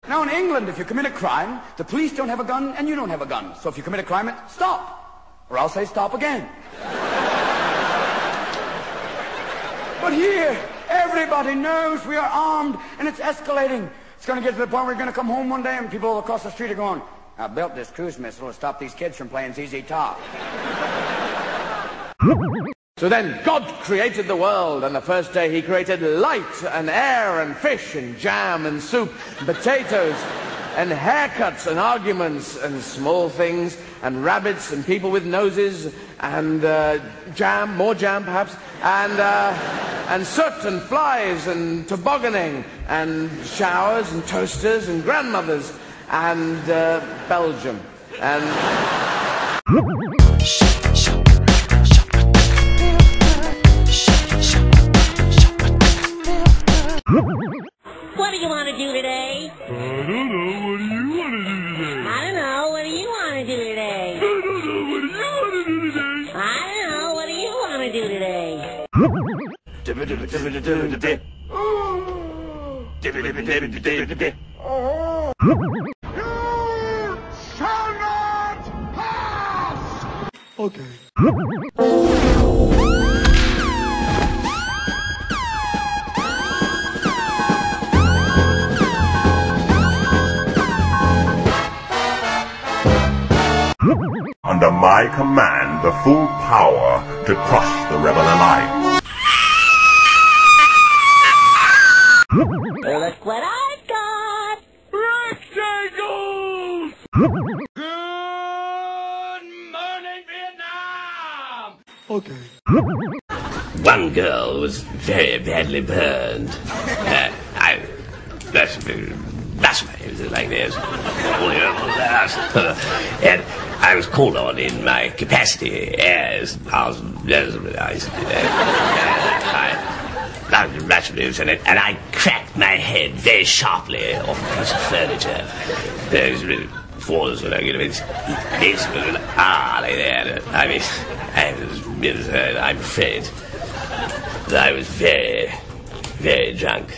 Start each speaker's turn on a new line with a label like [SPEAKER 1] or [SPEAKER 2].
[SPEAKER 1] Now in England, if you commit a crime, the police don't have a gun and you don't have a gun. So if you commit a crime, stop. Or I'll say stop again. But here, everybody knows we are armed and it's escalating. It's going to get to the point where we're going to come home one day and people across the street are going, I built this cruise missile to stop these kids from playing ZZ Top. So then God created the world, and the first day he created light and air and fish and jam and soup, and potatoes and haircuts and arguments and small things and rabbits and people with noses and jam, more jam perhaps, and soot and flies and tobogganing and showers and toasters and grandmothers and Belgium and...
[SPEAKER 2] What do you want to do today?
[SPEAKER 3] I don't know. What do you want to do today?
[SPEAKER 2] I don't know. What do you want to do today?
[SPEAKER 3] I don't know. What do you want to do today?
[SPEAKER 2] I don't know. What do you want to do today?
[SPEAKER 3] You shall not pass! Okay.
[SPEAKER 4] Under my command, the full power to crush the rebel alliance.
[SPEAKER 2] Look what I've got!
[SPEAKER 3] Rectangles!
[SPEAKER 1] Good morning, Vietnam!
[SPEAKER 3] Okay.
[SPEAKER 5] One girl was very badly burned. That's why it was like this. And I was called on in my capacity as and I cracked my head very sharply off a piece of furniture. Falls when I get like that. I mean, I'm afraid that I was very, very drunk.